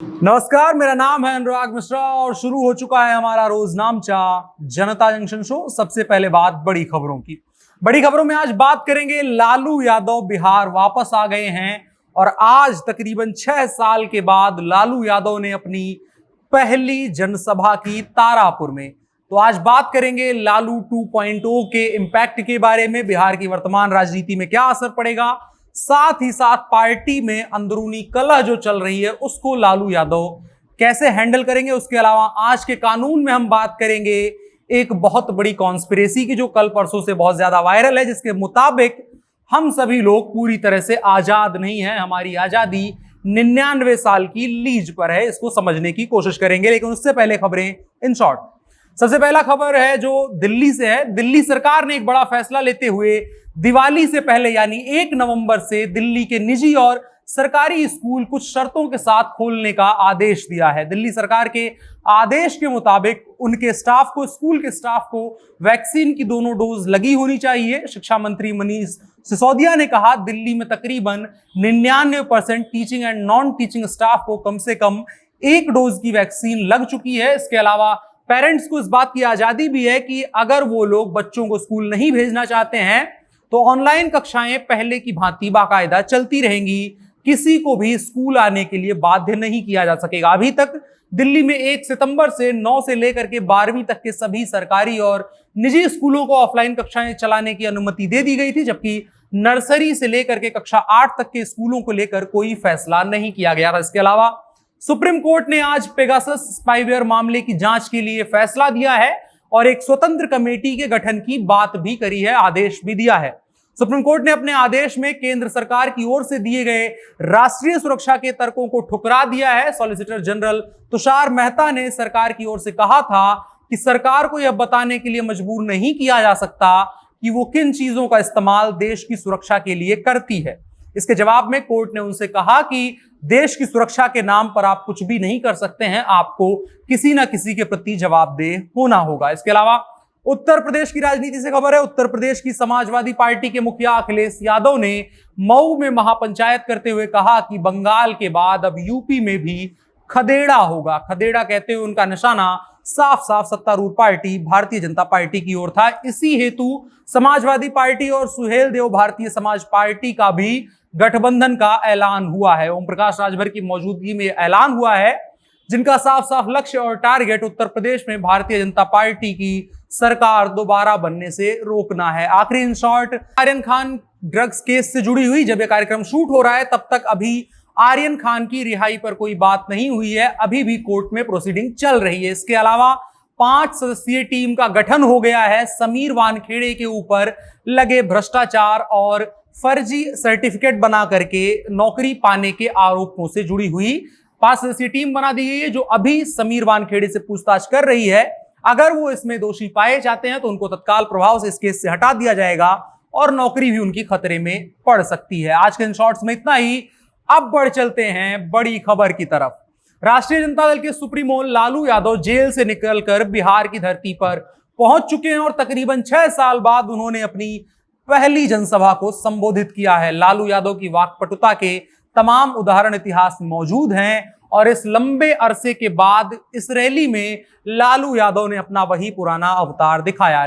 नमस्कार, मेरा नाम है अनुराग मिश्रा और शुरू हो चुका है हमारा रोजनामचा जनता जंक्शन शो। सबसे पहले बात बड़ी खबरों की। बड़ी खबरों में आज बात करेंगे, लालू यादव बिहार वापस आ गए हैं और आज तकरीबन 6 साल के बाद लालू यादव ने अपनी पहली जनसभा की तारापुर में। तो आज बात करेंगे लालू 2.0 के इम्पैक्ट के बारे में, बिहार की वर्तमान राजनीति में क्या असर पड़ेगा, साथ ही साथ पार्टी में अंदरूनी कलह जो चल रही है उसको लालू यादव कैसे हैंडल करेंगे। उसके अलावा आज के कानून में हम बात करेंगे एक बहुत बड़ी कॉन्स्पिरेसी की जो कल परसों से बहुत ज्यादा वायरल है, जिसके मुताबिक हम सभी लोग पूरी तरह से आजाद नहीं हैं, हमारी आजादी 99 साल की लीज पर है। इसको समझने की कोशिश करेंगे, लेकिन उससे पहले खबरें इन शॉर्ट। सबसे पहला खबर है जो दिल्ली से है। दिल्ली सरकार ने एक बड़ा फैसला लेते हुए दिवाली से पहले यानी 1 नवंबर से दिल्ली के निजी और सरकारी स्कूल कुछ शर्तों के साथ खोलने का आदेश दिया है। दिल्ली सरकार के आदेश के मुताबिक उनके स्टाफ को, स्कूल के स्टाफ को वैक्सीन की दोनों डोज लगी होनी चाहिए। शिक्षा मंत्री मनीष सिसोदिया ने कहा, दिल्ली में तकरीबन 99% teaching and non teaching staff को कम से कम 1 डोज की वैक्सीन लग चुकी है। इसके अलावा पेरेंट्स को इस बात की आजादी भी है कि अगर वो लोग बच्चों को स्कूल नहीं भेजना चाहते हैं तो ऑनलाइन कक्षाएं पहले की भांति बाकायदा चलती रहेंगी, किसी को भी स्कूल आने के लिए बाध्य नहीं किया जा सकेगा। अभी तक दिल्ली में 1 सितंबर से 9 से लेकर के 12वीं तक के सभी सरकारी और निजी स्कूलों को ऑफलाइन कक्षाएं चलाने की अनुमति दे दी गई थी, जबकि नर्सरी से लेकर के कक्षा 8 तक के स्कूलों को लेकर कोई फैसला नहीं किया गया था। इसके अलावा सुप्रीम कोर्ट ने आज पेगासस स्पाईवेयर मामले की जांच के लिए फैसला दिया है और एक स्वतंत्र कमेटी के गठन की बात भी करी है, आदेश भी दिया है। सुप्रीम कोर्ट ने अपने आदेश में केंद्र सरकार की ओर से दिए गए राष्ट्रीय सुरक्षा के तर्कों को ठुकरा दिया है। सॉलिसिटर जनरल तुषार मेहता ने सरकार की ओर से कहा था कि सरकार को यह बताने के लिए मजबूर नहीं किया जा सकता कि वो किन चीजों का इस्तेमाल देश की सुरक्षा के लिए करती है। इसके जवाब में कोर्ट ने उनसे कहा कि देश की सुरक्षा के नाम पर आप कुछ भी नहीं कर सकते हैं, आपको किसी ना किसी के प्रति जवाबदेह होना होगा। इसके अलावा उत्तर प्रदेश की राजनीति से खबर है। उत्तर प्रदेश की समाजवादी पार्टी के मुखिया अखिलेश यादव ने मऊ में महापंचायत करते हुए कहा कि बंगाल के बाद अब यूपी में भी खदेड़ा होगा। खदेड़ा कहते हुए उनका निशाना साफ साफ सत्तारूढ़ पार्टी भारतीय जनता पार्टी की ओर था। इसी हेतु समाजवादी पार्टी और सुहेल देव भारतीय समाज पार्टी का भी गठबंधन का ऐलान हुआ है। ओम प्रकाश राजभर की मौजूदगी में ऐलान हुआ है, जिनका साफ साफ लक्ष्य और टारगेट उत्तर प्रदेश में भारतीय जनता पार्टी की सरकार दोबारा बनने से रोकना है। आखिरी in short, Aryan Khan drugs case से जुड़ी हुई जब यह कार्यक्रम शूट हो रहा है तब तक अभी आर्यन खान की रिहाई पर कोई बात नहीं हुई है, अभी भी कोर्ट में प्रोसीडिंग चल रही है। इसके अलावा 5 सदस्यीय टीम का गठन हो गया है समीर वानखेड़े के ऊपर लगे भ्रष्टाचार और फर्जी सर्टिफिकेट बना करके नौकरी पाने के आरोपों से जुड़ी हुई 5 सदस्यीय टीम बना दी गई है, जो अभी समीर वानखेड़े से पूछताछ कर रही है। अगर वो इसमें दोषी पाए जाते हैं तो उनको तत्काल प्रभाव से इस केस से हटा दिया जाएगा और नौकरी भी उनकी खतरे में पड़ सकती है। आज के इन शॉर्ट्स में इतना ही। अब बढ़ चलते हैं बड़ी खबर की तरफ। राष्ट्रीय जनता दल के सुप्रीमो लालू यादव जेल से निकलकर बिहार की धरती पर पहुंच चुके हैं और तकरीबन 6 साल बाद उन्होंने अपनी पहली जनसभा को संबोधित किया है। लालू यादव की वाक्पटुता के तमाम उदाहरण इतिहास में मौजूद हैं और इस लंबे अरसे के बाद इस रैली में लालू यादव ने अपना वही पुराना अवतार दिखाया।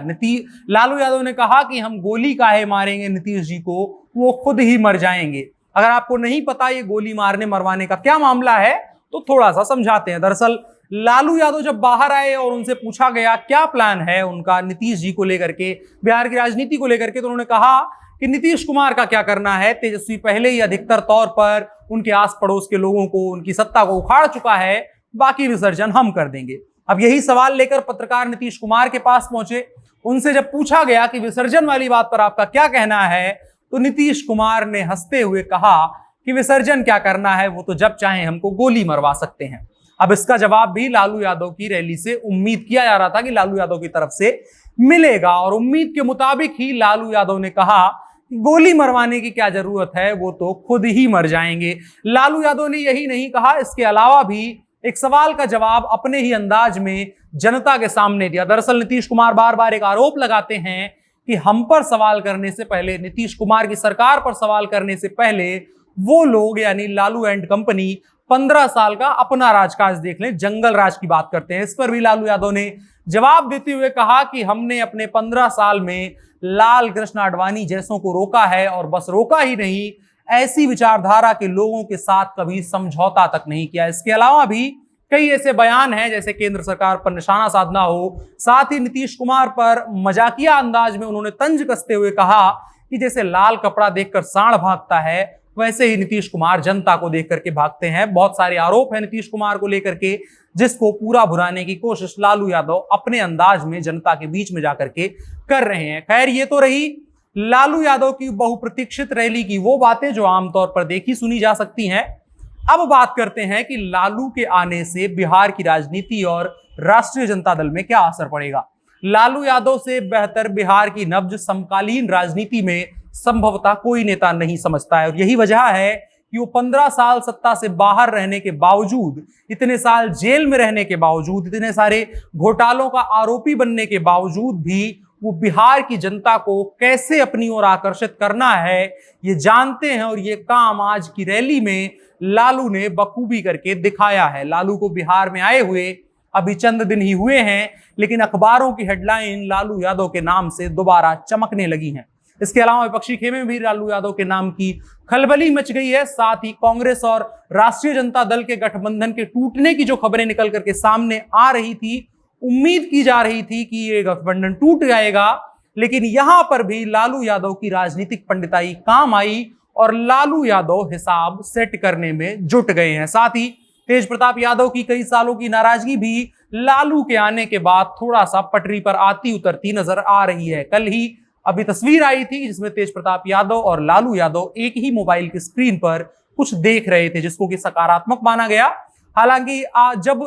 लालू यादव ने कहा कि हम गोली काहे मारेंगे नीतीश जी को, वो खुद ही मर जाएंगे। अगर आपको नहीं पता ये गोली मारने मरवाने का क्या मामला है तो थोड़ा सा समझाते हैं। दरअसल लालू यादव जब बाहर आए और उनसे पूछा गया क्या प्लान है उनका नीतीश जी को लेकर के, बिहार की राजनीति को लेकर के, तो उन्होंने कहा कि नीतीश कुमार का क्या करना है, तेजस्वी पहले ही अधिकतर तौर पर उनके आस पड़ोस के लोगों को, उनकी सत्ता को उखाड़ चुका है, बाकी विसर्जन हम कर देंगे। अब यही सवाल लेकर पत्रकार नीतीश कुमार के पास पहुंचे। उनसे जब पूछा गया कि विसर्जन वाली बात पर आपका क्या कहना है, तो नीतीश कुमार ने हंसते हुए कहा कि विसर्जन क्या करना है, वो तो जब चाहे हमको गोली मरवा सकते हैं। अब इसका जवाब भी लालू यादव की रैली से उम्मीद किया जा रहा था कि लालू यादव की तरफ से मिलेगा और उम्मीद के मुताबिक ही लालू यादव ने कहा गोली मरवाने की क्या जरूरत है, वो तो खुद ही मर जाएंगे। लालू यादव ने यही नहीं कहा, इसके अलावा भी एक सवाल का जवाब अपने ही अंदाज में जनता के सामने दिया। दरअसल नीतीश कुमार बार बार एक आरोप लगाते हैं कि हम पर सवाल करने से पहले, नीतीश कुमार की सरकार पर सवाल करने से पहले वो लोग यानी लालू एंड कंपनी 15 साल का अपना राजकाज देख लें, जंगल राज की बात करते हैं। इस पर भी लालू यादव ने जवाब देते हुए कहा कि हमने अपने 15 साल में लाल कृष्ण आडवाणी जैसों को रोका है, और बस रोका ही नहीं, ऐसी विचारधारा के लोगों के साथ कभी समझौता तक नहीं किया। इसके अलावा भी कई ऐसे बयान हैं जैसे केंद्र सरकार पर निशाना साधना हो, साथ ही नीतीश कुमार पर मजाकिया अंदाज में उन्होंने तंज कसते हुए कहा कि जैसे लाल कपड़ा देखकर सांड भागता है, वैसे ही नीतीश कुमार जनता को देख करके भागते हैं। बहुत सारे आरोप हैं नीतीश कुमार को लेकर के, जिसको पूरा भुनाने की कोशिश लालू यादव अपने अंदाज में जनता के बीच में जाकर के कर रहे हैं। खैर, ये तो रही लालू यादव की बहुप्रतीक्षित रैली की वो बातें जो आमतौर पर देखी सुनी जा सकती हैं। अब बात करते हैं कि लालू के आने से बिहार की राजनीति और राष्ट्रीय जनता दल में क्या असर पड़ेगा। लालू यादव से बेहतर बिहार की नब्ज समकालीन राजनीति में संभवतः कोई नेता नहीं समझता है, और यही वजह है कि वो 15 साल सत्ता से बाहर रहने के बावजूद, इतने साल जेल में रहने के बावजूद, इतने सारे घोटालों का आरोपी बनने के बावजूद भी वो बिहार की जनता को कैसे अपनी ओर आकर्षित करना है ये जानते हैं, और ये काम आज की रैली में लालू ने बखूबी करके दिखाया है। लालू को बिहार में आए हुए अभी चंद दिन ही हुए हैं, लेकिन अखबारों की हेडलाइन लालू यादव के नाम से दोबारा चमकने लगी हैं। इसके अलावा विपक्षी खेमे में भी लालू यादव के नाम की खलबली मच गई है। साथ ही कांग्रेस और राष्ट्रीय जनता दल के गठबंधन के टूटने की जो खबरें निकल करके सामने आ रही थी, उम्मीद की जा रही थी कि ये गठबंधन टूट जाएगा, लेकिन यहां पर भी लालू यादव की राजनीतिक पंडिताई काम आई और लालू यादव हिसाब सेट करने में जुट गए हैं। साथ ही तेज प्रताप यादव की कई सालों की नाराजगी भी लालू के आने के बाद थोड़ा सा पटरी पर आती उतरती नजर आ रही है। कल ही अभी तस्वीर आई थी जिसमें तेज प्रताप यादव और लालू यादव एक ही मोबाइल की स्क्रीन पर कुछ देख रहे थे, जिसको कि सकारात्मक माना गया। हालांकि आज जब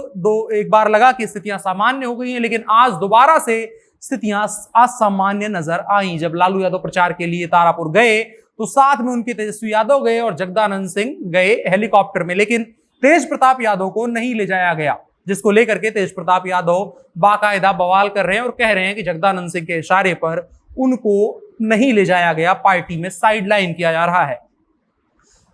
एक बार लगा कि स्थितियां सामान्य हो गई हैं, लेकिन आज दोबारा से स्थितियां असामान्य नजर आई। जब लालू यादव प्रचार के लिए तारापुर गए तो साथ में उनके तेजस्वी यादव गए और जगदानंद सिंह गए हेलीकॉप्टर में, लेकिन तेज प्रताप यादव को नहीं ले जाया गया, जिसको लेकर के तेज प्रताप यादव बाकायदा बवाल कर रहे हैं और कह रहे हैं कि जगदानंद सिंह के इशारे पर उनको नहीं ले जाया गया, पार्टी में साइडलाइन किया जा रहा है।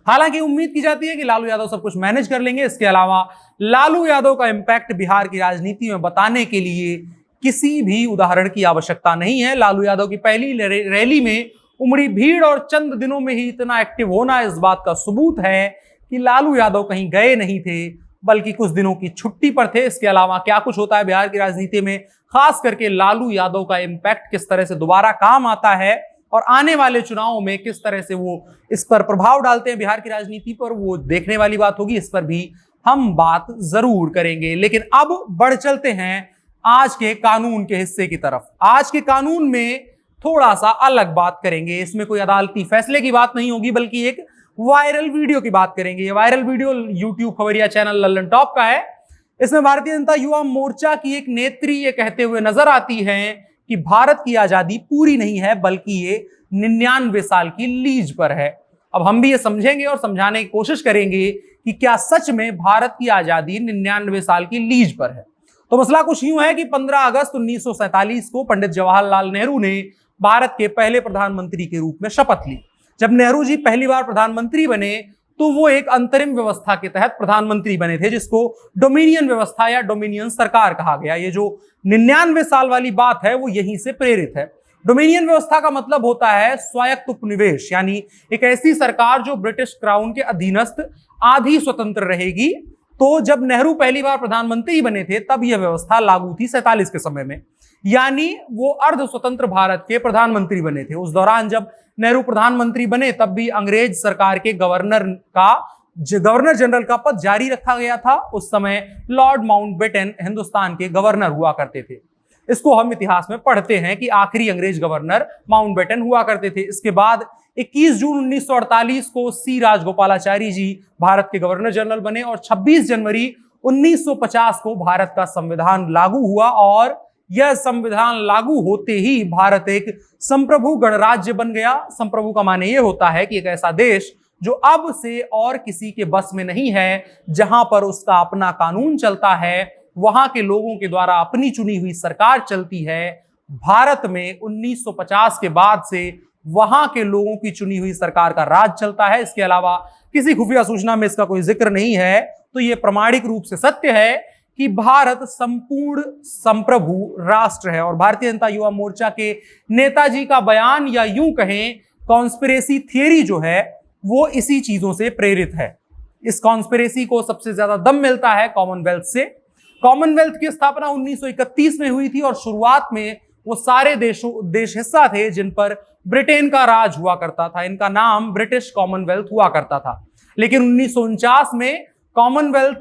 हालांकि उम्मीद की जाती है कि लालू यादव सब कुछ मैनेज कर लेंगे। इसके अलावा लालू यादव का इंपैक्ट बिहार की राजनीति में बताने के लिए किसी भी उदाहरण की आवश्यकता नहीं है। लालू यादव की पहली रैली में उमड़ी भीड़ और चंद दिनों में ही इतना एक्टिव होना इस बात का सबूत है कि लालू यादव कहीं गए नहीं थे, बल्कि कुछ दिनों की छुट्टी पर थे। इसके अलावा क्या कुछ होता है बिहार की राजनीति में, खास करके लालू यादव का इंपैक्ट किस तरह से दोबारा काम आता है और आने वाले चुनावों में किस तरह से वो इस पर प्रभाव डालते हैं बिहार की राजनीति पर, वो देखने वाली बात होगी। इस पर भी हम बात जरूर करेंगे। लेकिन अब बढ़ चलते हैं आज के कानून के हिस्से की तरफ। आज के कानून में थोड़ा सा अलग बात करेंगे। इसमें कोई अदालती फैसले की बात नहीं होगी, बल्कि एक वायरल वीडियो की बात करेंगे। ये वायरल वीडियो यूट्यूब खबरिया चैनल लल्लन टॉप का है। इसमें भारतीय जनता युवा मोर्चा की एक नेत्री ये कहते हुए नजर आती हैं कि भारत की आजादी पूरी नहीं है, बल्कि ये 99 साल की लीज पर है। अब हम भी ये समझेंगे और समझाने की कोशिश करेंगे कि क्या सच में भारत की आजादी 99 साल की लीज पर है। तो मसला कुछ यूं है कि 15 अगस्त 1947 को पंडित जवाहरलाल नेहरू ने भारत के पहले प्रधानमंत्री के रूप में शपथ ली। जब नेहरू जी पहली बार प्रधानमंत्री बने तो वो एक अंतरिम व्यवस्था के तहत प्रधानमंत्री बने थे, जिसको डोमिनियन व्यवस्था या डोमिनियन सरकार कहा गया। ये जो 99 साल वाली बात है वो यहीं से प्रेरित है। डोमिनियन व्यवस्था का मतलब होता है स्वायत्त उपनिवेश, यानी एक ऐसी सरकार जो ब्रिटिश क्राउन के अधीनस्थ आधी स्वतंत्र रहेगी। तो जब नेहरू पहली बार प्रधानमंत्री बने थे तब यह व्यवस्था लागू थी 47 के समय में, यानी वो अर्ध स्वतंत्र भारत के प्रधानमंत्री बने थे। उस दौरान जब नेहरू प्रधानमंत्री बने तब भी अंग्रेज सरकार के गवर्नर जनरल का पद जारी रखा गया था। उस समय लॉर्ड माउंटबेटन हिंदुस्तान के गवर्नर हुआ करते थे। इसको हम इतिहास में पढ़ते हैं कि आखिरी अंग्रेज गवर्नर माउंटबेटन हुआ करते थे। इसके बाद 21 जून 1948 को सी राजगोपालाचारी जी भारत के गवर्नर जनरल बने और 26 जनवरी 1950 को भारत का संविधान लागू हुआ, और यह संविधान लागू होते ही भारत एक संप्रभु गणराज्य बन गया। संप्रभु का माने यह होता है कि एक ऐसा देश जो अब से और किसी के बस में नहीं है, जहां पर उसका अपना कानून चलता है, वहां के लोगों के द्वारा अपनी चुनी हुई सरकार चलती है। भारत में 1950 के बाद से वहां के लोगों की चुनी हुई सरकार का राज चलता है। इसके अलावा किसी खुफिया सूचना में इसका कोई जिक्र नहीं है। तो यह प्रामाणिक रूप से सत्य है कि भारत संपूर्ण संप्रभु राष्ट्र है। और भारतीय जनता युवा मोर्चा के नेताजी का बयान, या यूं कहें कॉन्स्पिरेसी थियरी जो है, वो इसी चीजों से प्रेरित है। इस कॉन्स्पिरेसी को सबसे ज्यादा दम मिलता है कॉमनवेल्थ से। कॉमनवेल्थ की स्थापना 1931 में हुई थी और शुरुआत में वो सारे देश हिस्सा थे जिन पर ब्रिटेन का राज हुआ करता था। इनका नाम ब्रिटिश कॉमनवेल्थ हुआ करता था। लेकिन 1949 में कॉमनवेल्थ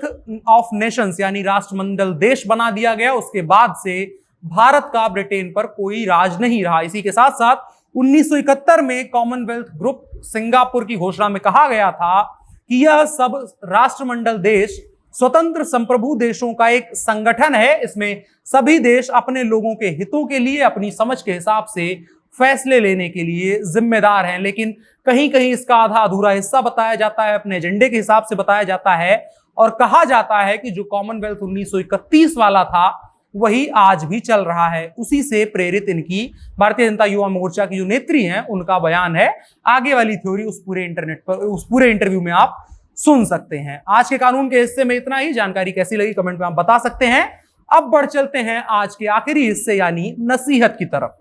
ऑफ नेशंस यानी राष्ट्रमंडल देश बना दिया गया। उसके बाद से भारत का ब्रिटेन पर कोई राज नहीं रहा। इसी के साथ साथ 1971 में कॉमनवेल्थ ग्रुप सिंगापुर की घोषणा में कहा गया था कि यह सब राष्ट्रमंडल देश स्वतंत्र संप्रभु देशों का एक संगठन है। इसमें सभी देश अपने लोगों के हितों के लिए अपनी समझ के हिसाब से फैसले लेने के लिए जिम्मेदार हैं। लेकिन कहीं कहीं इसका आधा अधूरा हिस्सा बताया जाता है, अपने एजेंडे के हिसाब से बताया जाता है और कहा जाता है कि जो कॉमनवेल्थ 1931 वाला था वही आज भी चल रहा है। उसी से प्रेरित इनकी भारतीय जनता युवा मोर्चा की जो नेत्री हैं उनका बयान है। आगे वाली थ्योरी उस पूरे इंटरव्यू में आप सुन सकते हैं। आज के कानून के हिस्से में इतना ही। जानकारी कैसी लगी कमेंट में आप बता सकते हैं। अब बढ़ चलते हैं आज के आखिरी हिस्से यानी नसीहत की तरफ।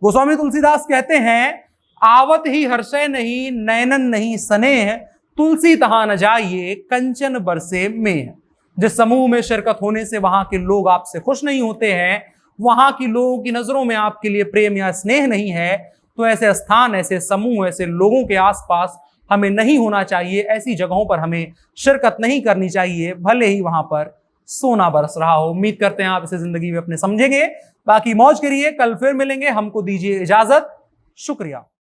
गोस्वामी तुलसीदास कहते हैं, आवत ही हर्षय नहीं नयनन नहीं स्नेह, तुलसी तहां न जाइए कंचन बरसे में। जिस समूह में शिरकत होने से वहां के लोग आपसे खुश नहीं होते हैं, वहां की लोगों की नजरों में आपके लिए प्रेम या स्नेह नहीं है, तो ऐसे स्थान, ऐसे समूह, ऐसे लोगों के आसपास हमें नहीं होना चाहिए। ऐसी जगहों पर हमें शिरकत नहीं करनी चाहिए, भले ही वहां पर सोना बरस रहा हो। उम्मीद करते हैं आप इसे जिंदगी में अपने समझेंगे। बाकी मौज करिए, कल फिर मिलेंगे। हमको दीजिए इजाजत। शुक्रिया।